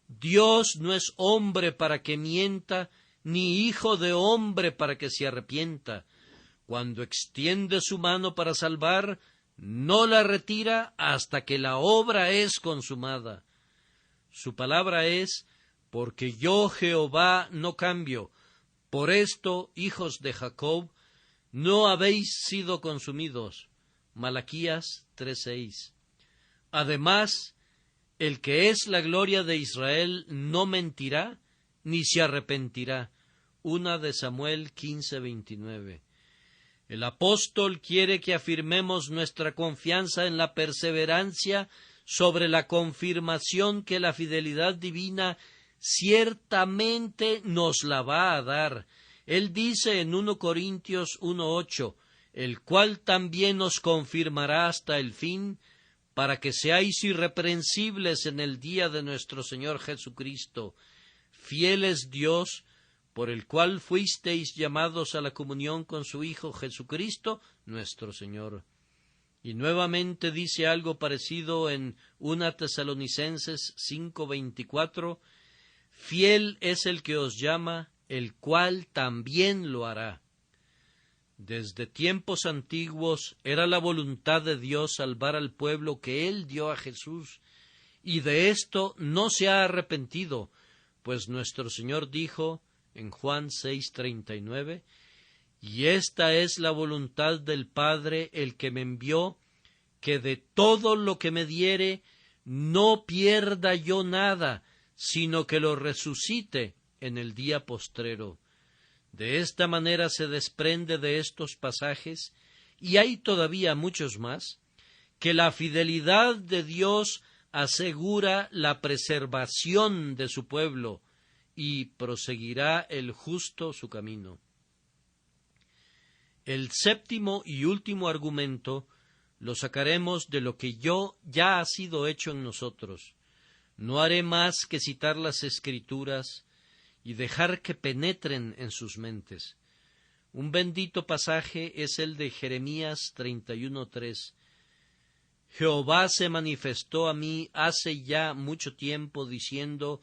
S1: Dios no es hombre para que mienta, ni hijo de hombre para que se arrepienta. Cuando extiende su mano para salvar, no la retira hasta que la obra es consumada. Su palabra es: porque yo Jehová no cambio. Por esto, hijos de Jacob, no habéis sido consumidos. Malaquías 3:6. Además, el que es la gloria de Israel no mentirá, ni se arrepentirá. 1 de Samuel 15:29. El apóstol quiere que afirmemos nuestra confianza en la perseverancia sobre la confirmación que la fidelidad divina ciertamente nos la va a dar. Él dice en 1 Corintios 1:8, el cual también os confirmará hasta el fin, para que seáis irreprensibles en el día de nuestro Señor Jesucristo. Fiel es Dios, por el cual fuisteis llamados a la comunión con su Hijo Jesucristo, nuestro Señor. Y nuevamente dice algo parecido en 1 Tesalonicenses 5:24, fiel es el que os llama, el cual también lo hará. Desde tiempos antiguos era la voluntad de Dios salvar al pueblo que Él dio a Jesús, y de esto no se ha arrepentido, pues nuestro Señor dijo en Juan 6:39, y esta es la voluntad del Padre, el que me envió, que de todo lo que me diere no pierda yo nada, sino que lo resucite en el día postrero. De esta manera se desprende de estos pasajes, y hay todavía muchos más, que la fidelidad de Dios asegura la preservación de su pueblo, y proseguirá el justo su camino. El séptimo y último argumento lo sacaremos de lo que ya ha sido hecho en nosotros. No haré más que citar las Escrituras y dejar que penetren en sus mentes. Un bendito pasaje es el de Jeremías 31:3. Jehová se manifestó a mí hace ya mucho tiempo, diciendo,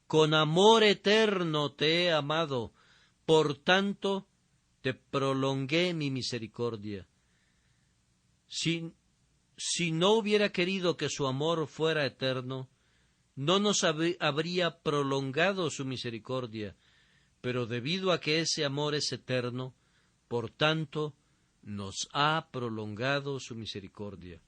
S1: con amor eterno te he amado, por tanto te prolongué mi misericordia. Si no hubiera querido que su amor fuera eterno, no nos habría prolongado su misericordia, pero debido a que ese amor es eterno, por tanto, nos ha prolongado su misericordia.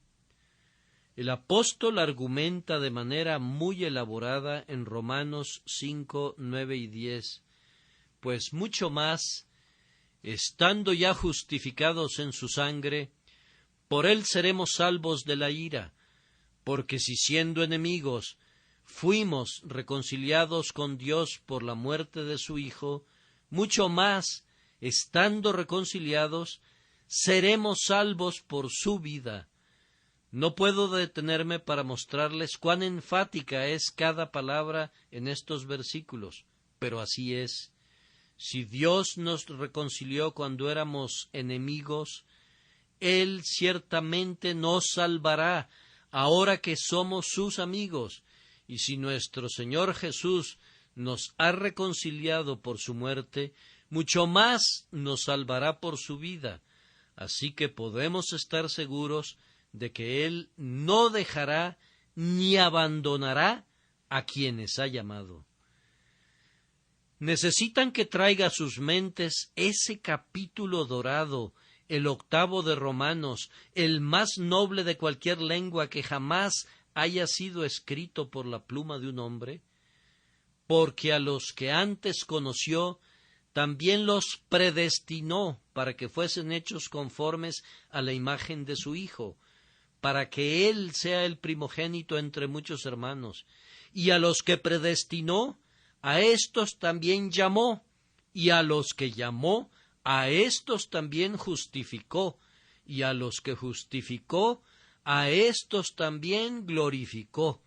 S1: El apóstol argumenta de manera muy elaborada en Romanos 5, 9 y 10, pues mucho más, estando ya justificados en su sangre, por él seremos salvos de la ira, porque si siendo enemigos fuimos reconciliados con Dios por la muerte de su Hijo, mucho más, estando reconciliados, seremos salvos por su vida. No puedo detenerme para mostrarles cuán enfática es cada palabra en estos versículos, pero así es. Si Dios nos reconcilió cuando éramos enemigos, Él ciertamente nos salvará ahora que somos sus amigos. Y si nuestro Señor Jesús nos ha reconciliado por su muerte, mucho más nos salvará por su vida. Así que podemos estar seguros de que Él no dejará ni abandonará a quienes ha llamado. Necesitan que traiga a sus mentes ese capítulo dorado, el 8º de Romanos, el más noble de cualquier lengua que jamás haya sido escrito por la pluma de un hombre, porque a los que antes conoció, también los predestinó para que fuesen hechos conformes a la imagen de su Hijo, para que Él sea el primogénito entre muchos hermanos. Y a los que predestinó, a éstos también llamó, y a los que llamó, a éstos también justificó, y a los que justificó, a éstos también glorificó.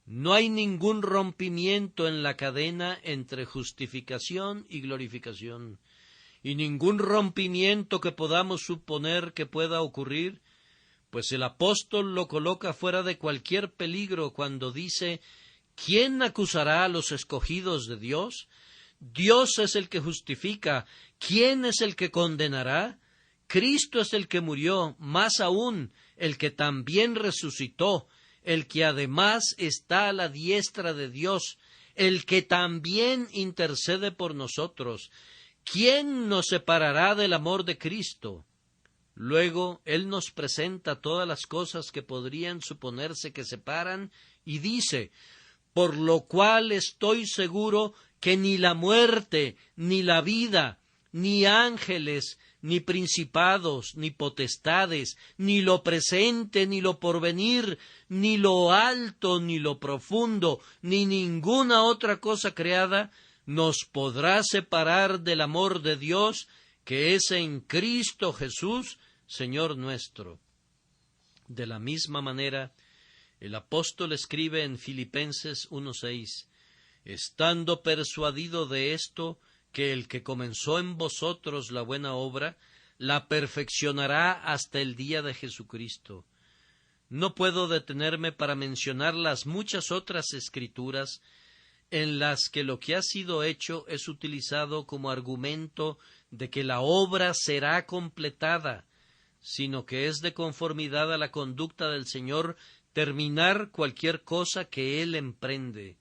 S1: No hay ningún rompimiento en la cadena entre justificación y glorificación, y ningún rompimiento que podamos suponer que pueda ocurrir, pues el apóstol lo coloca fuera de cualquier peligro cuando dice: ¿quién acusará a los escogidos de Dios? Dios es el que justifica. ¿Quién es el que condenará? Cristo es el que murió, más aún, el que también resucitó, el que además está a la diestra de Dios, el que también intercede por nosotros. ¿Quién nos separará del amor de Cristo? Luego, Él nos presenta todas las cosas que podrían suponerse que separan y dice: por lo cual estoy seguro que ni la muerte, ni la vida, ni ángeles, ni principados, ni potestades, ni lo presente, ni lo porvenir, ni lo alto, ni lo profundo, ni ninguna otra cosa creada nos podrá separar del amor de Dios que es en Cristo Jesús, Señor nuestro. De la misma manera, el apóstol escribe en Filipenses 1:6: estando persuadido de esto, que el que comenzó en vosotros la buena obra, la perfeccionará hasta el día de Jesucristo. No puedo detenerme para mencionar las muchas otras escrituras en las que lo que ha sido hecho es utilizado como argumento de que la obra será completada, sino que es de conformidad a la conducta del Señor terminar cualquier cosa que Él emprende.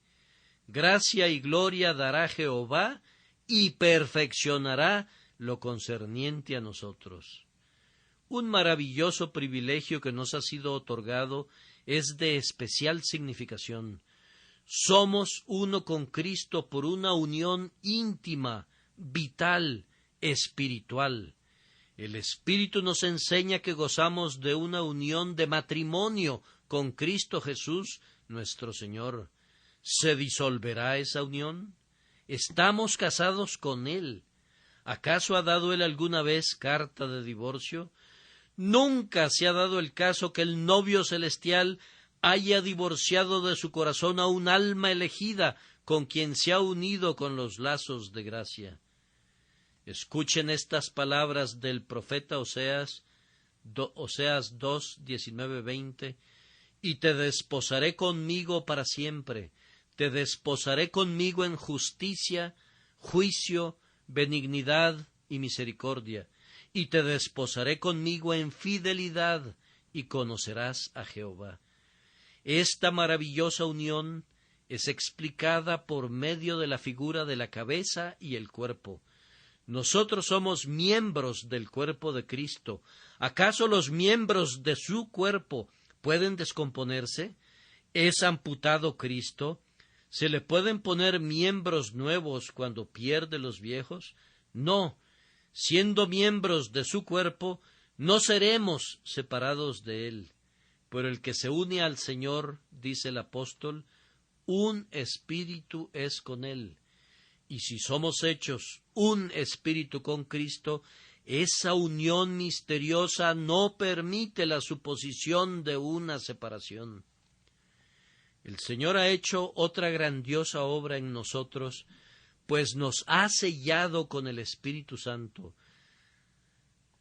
S1: Gracia y gloria dará Jehová, y perfeccionará lo concerniente a nosotros. Un maravilloso privilegio que nos ha sido otorgado es de especial significación. Somos uno con Cristo por una unión íntima, vital, espiritual. El Espíritu nos enseña que gozamos de una unión de matrimonio con Cristo Jesús, nuestro Señor. ¿Se disolverá esa unión? Estamos casados con Él. ¿Acaso ha dado Él alguna vez carta de divorcio? Nunca se ha dado el caso que el novio celestial haya divorciado de su corazón a un alma elegida con quien se ha unido con los lazos de gracia. Escuchen estas palabras del profeta Oseas 2:19-20: y te desposaré conmigo para siempre, te desposaré conmigo en justicia, juicio, benignidad y misericordia, y te desposaré conmigo en fidelidad, y conocerás a Jehová. Esta maravillosa unión es explicada por medio de la figura de la cabeza y el cuerpo. Nosotros somos miembros del cuerpo de Cristo. ¿Acaso los miembros de su cuerpo pueden descomponerse? ¿Es amputado Cristo? ¿Se le pueden poner miembros nuevos cuando pierde los viejos? No. Siendo miembros de su cuerpo, no seremos separados de él. Pero el que se une al Señor, dice el apóstol, un espíritu es con él. Y si somos hechos un espíritu con Cristo, esa unión misteriosa no permite la suposición de una separación. El Señor ha hecho otra grandiosa obra en nosotros pues nos ha sellado con el Espíritu Santo.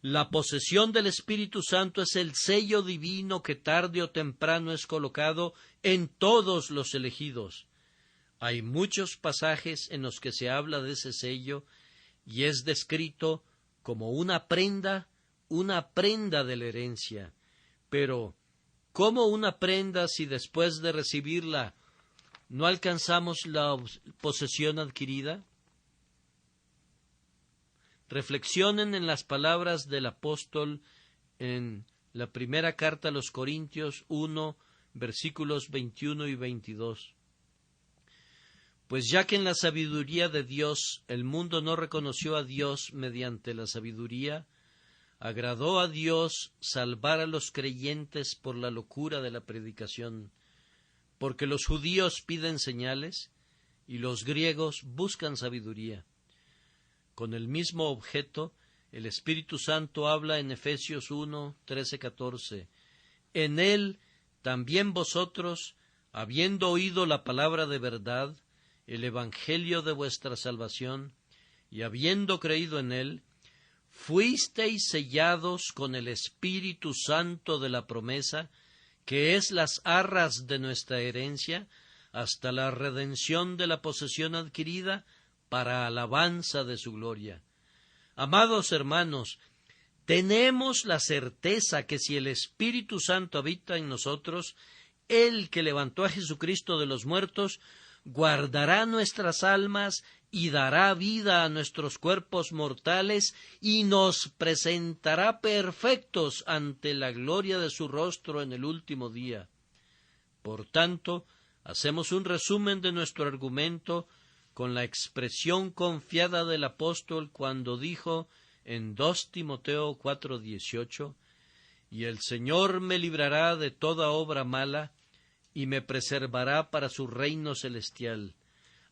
S1: La posesión del Espíritu Santo es el sello divino que tarde o temprano es colocado en todos los elegidos. Hay muchos pasajes en los que se habla de ese sello y es descrito como una prenda de la herencia. Pero, ¿cómo una prenda si después de recibirla no alcanzamos la posesión adquirida? Reflexionen en las palabras del apóstol en la primera carta a los Corintios 1, versículos 21 y 22. Pues ya que en la sabiduría de Dios el mundo no reconoció a Dios mediante la sabiduría, agradó a Dios salvar a los creyentes por la locura de la predicación, porque los judíos piden señales y los griegos buscan sabiduría. Con el mismo objeto, el Espíritu Santo habla en Efesios 1, 13-14. En él también vosotros, habiendo oído la palabra de verdad, el evangelio de vuestra salvación, y habiendo creído en él, fuisteis sellados con el Espíritu Santo de la promesa, que es las arras de nuestra herencia, hasta la redención de la posesión adquirida, para alabanza de su gloria. Amados hermanos, tenemos la certeza que si el Espíritu Santo habita en nosotros, Él que levantó a Jesucristo de los muertos, guardará nuestras almas y dará vida a nuestros cuerpos mortales y nos presentará perfectos ante la gloria de su rostro en el último día. Por tanto, hacemos un resumen de nuestro argumento con la expresión confiada del apóstol cuando dijo en 2 Timoteo 4:18, y el Señor me librará de toda obra mala y me preservará para su reino celestial.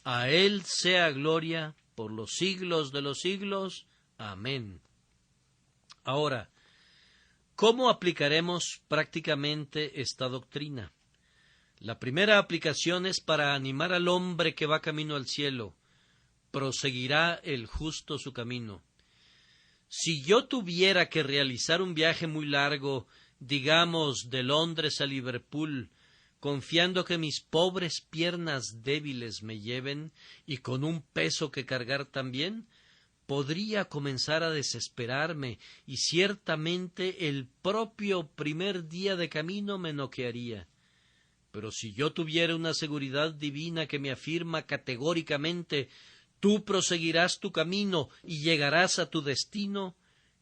S1: A Él sea gloria por los siglos de los siglos. Amén. Ahora, ¿cómo aplicaremos prácticamente esta doctrina? La primera aplicación es para animar al hombre que va camino al cielo. Proseguirá el justo su camino. Si yo tuviera que realizar un viaje muy largo, digamos de Londres a Liverpool, confiando que mis pobres piernas débiles me lleven y con un peso que cargar también, podría comenzar a desesperarme y ciertamente el propio primer día de camino me noquearía. Pero si yo tuviera una seguridad divina que me afirma categóricamente, tú proseguirás tu camino y llegarás a tu destino,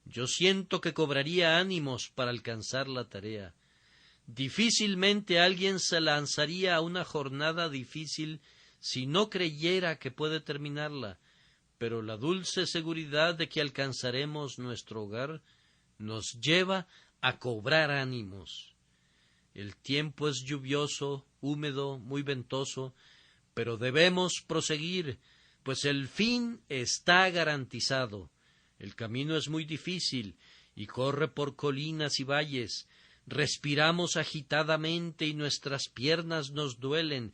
S1: yo siento que cobraría ánimos para alcanzar la tarea. Difícilmente alguien se lanzaría a una jornada difícil si no creyera que puede terminarla, pero la dulce seguridad de que alcanzaremos nuestro hogar nos lleva a cobrar ánimos. El tiempo es lluvioso, húmedo, muy ventoso, pero debemos proseguir, pues el fin está garantizado. El camino es muy difícil y corre por colinas y valles. Respiramos agitadamente y nuestras piernas nos duelen,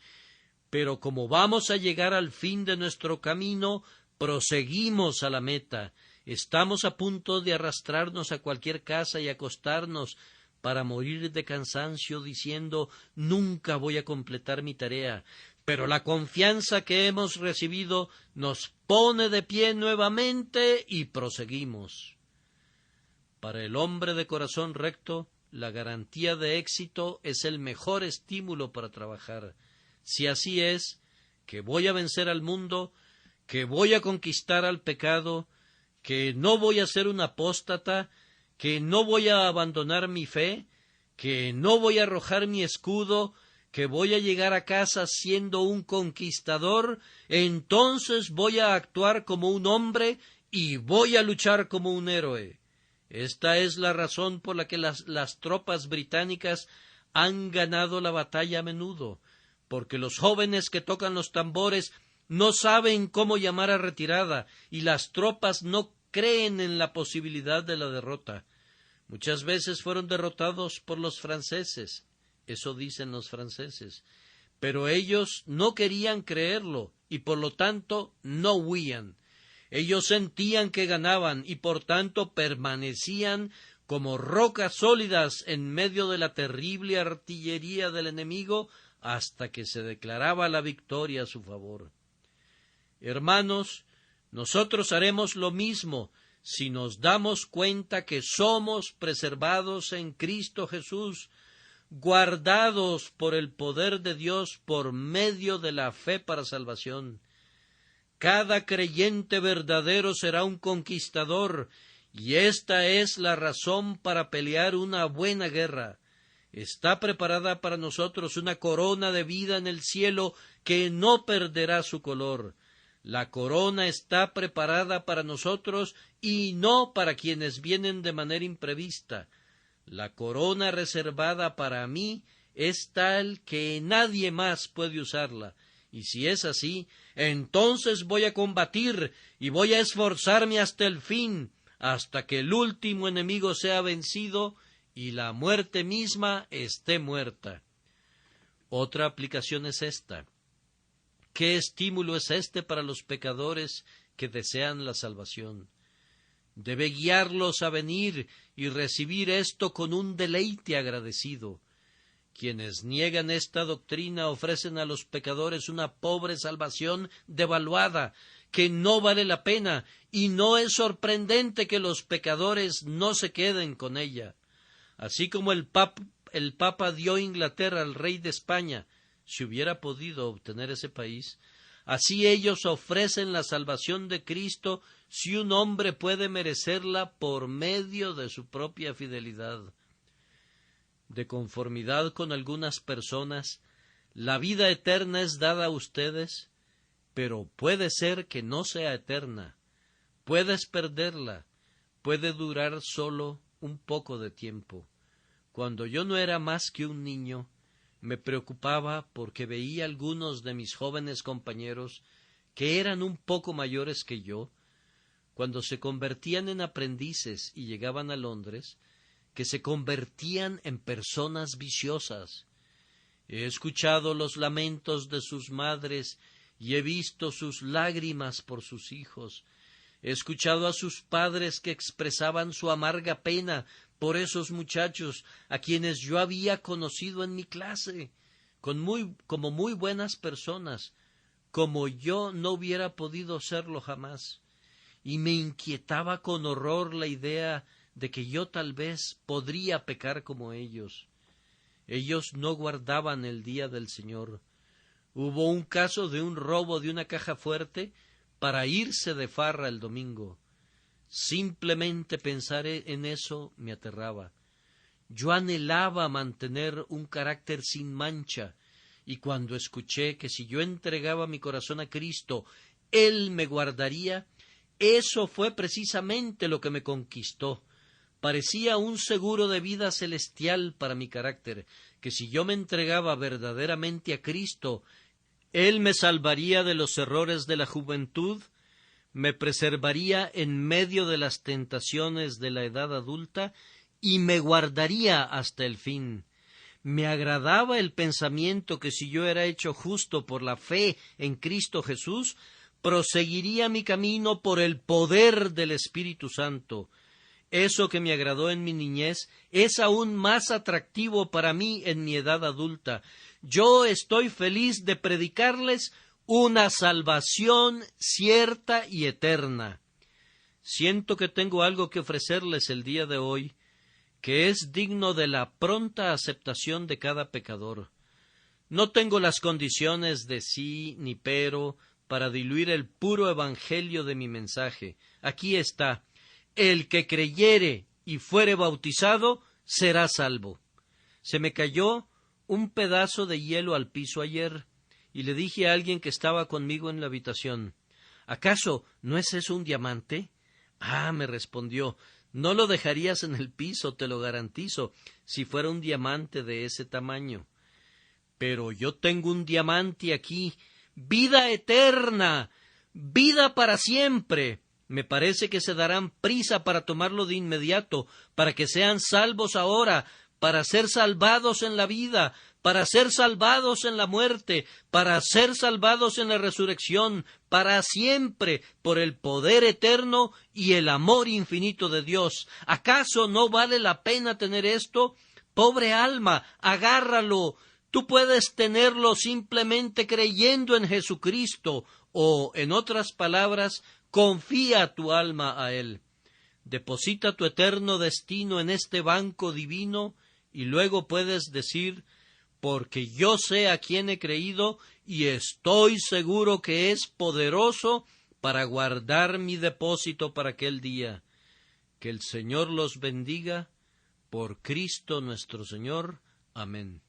S1: pero como vamos a llegar al fin de nuestro camino, proseguimos a la meta. Estamos a punto de arrastrarnos a cualquier casa y acostarnos para morir de cansancio diciendo nunca voy a completar mi tarea, pero la confianza que hemos recibido nos pone de pie nuevamente y proseguimos. Para el hombre de corazón recto, la garantía de éxito es el mejor estímulo para trabajar. Si así es, que voy a vencer al mundo, que voy a conquistar al pecado, que no voy a ser un apóstata, que no voy a abandonar mi fe, que no voy a arrojar mi escudo, que voy a llegar a casa siendo un conquistador, entonces voy a actuar como un hombre y voy a luchar como un héroe. Esta es la razón por la que las tropas británicas han ganado la batalla a menudo, porque los jóvenes que tocan los tambores no saben cómo llamar a retirada y las tropas no creen en la posibilidad de la derrota. Muchas veces fueron derrotados por los franceses, eso dicen los franceses, Pero ellos no querían creerlo y por lo tanto no huían. Ellos sentían que ganaban y por tanto permanecían como rocas sólidas en medio de la terrible artillería del enemigo hasta que se declaraba la victoria a su favor. Hermanos, nosotros haremos lo mismo si nos damos cuenta que somos preservados en Cristo Jesús, guardados por el poder de Dios por medio de la fe para salvación. Cada creyente verdadero será un conquistador, y esta es la razón para pelear una buena guerra. Está preparada para nosotros una corona de vida en el cielo que no perderá su color. La corona está preparada para nosotros y no para quienes vienen de manera imprevista. La corona reservada para mí es tal que nadie más puede usarla. Y si es así, entonces voy a combatir y voy a esforzarme hasta el fin, hasta que el último enemigo sea vencido y la muerte misma esté muerta. Otra aplicación es esta. ¿Qué estímulo es este para los pecadores que desean la salvación? Debe guiarlos a venir y recibir esto con un deleite agradecido. Quienes niegan esta doctrina ofrecen a los pecadores una pobre salvación devaluada, que no vale la pena, y no es sorprendente que los pecadores no se queden con ella. Así como el Papa dio Inglaterra al rey de España, si hubiera podido obtener ese país, así ellos ofrecen la salvación de Cristo si un hombre puede merecerla por medio de su propia fidelidad. De conformidad con algunas personas, la vida eterna es dada a ustedes, pero puede ser que no sea eterna. Puedes perderla, puede durar solo un poco de tiempo. Cuando yo no era más que un niño, me preocupaba porque veía algunos de mis jóvenes compañeros que eran un poco mayores que yo, cuando se convertían en aprendices y llegaban a Londres, que se convertían en personas viciosas. He escuchado los lamentos de sus madres y he visto sus lágrimas por sus hijos. He escuchado a sus padres que expresaban su amarga pena por esos muchachos a quienes yo había conocido en mi clase, como muy buenas personas, como yo no hubiera podido serlo jamás. Y me inquietaba con horror la idea de que yo tal vez podría pecar como ellos. Ellos no guardaban el día del Señor. Hubo un caso de un robo de una caja fuerte para irse de farra el domingo. Simplemente pensar en eso me aterraba. Yo anhelaba mantener un carácter sin mancha, y cuando escuché que si yo entregaba mi corazón a Cristo, Él me guardaría, eso fue precisamente lo que me conquistó. Parecía un seguro de vida celestial para mi carácter, que si yo me entregaba verdaderamente a Cristo, Él me salvaría de los errores de la juventud, me preservaría en medio de las tentaciones de la edad adulta y me guardaría hasta el fin. Me agradaba el pensamiento que si yo era hecho justo por la fe en Cristo Jesús, proseguiría mi camino por el poder del Espíritu Santo. Eso que me agradó en mi niñez es aún más atractivo para mí en mi edad adulta. Yo estoy feliz de predicarles una salvación cierta y eterna. Siento que tengo algo que ofrecerles el día de hoy, que es digno de la pronta aceptación de cada pecador. No tengo las condiciones de sí ni pero para diluir el puro evangelio de mi mensaje. Aquí está: el que creyere y fuere bautizado será salvo. Se me cayó un pedazo de hielo al piso ayer, y le dije a alguien que estaba conmigo en la habitación: ¿acaso no es eso un diamante? Ah, me respondió, no lo dejarías en el piso, te lo garantizo, si fuera un diamante de ese tamaño. Pero yo tengo un diamante aquí, vida eterna, vida para siempre. Me parece que se darán prisa para tomarlo de inmediato, para que sean salvos ahora, para ser salvados en la vida, para ser salvados en la muerte, para ser salvados en la resurrección, para siempre, por el poder eterno y el amor infinito de Dios. ¿Acaso no vale la pena tener esto? Pobre alma, agárralo. Tú puedes tenerlo simplemente creyendo en Jesucristo, o, en otras palabras, confía tu alma a Él. Deposita tu eterno destino en este banco divino y luego puedes decir: porque yo sé a quién he creído y estoy seguro que es poderoso para guardar mi depósito para aquel día. Que el Señor los bendiga, por Cristo nuestro Señor. Amén.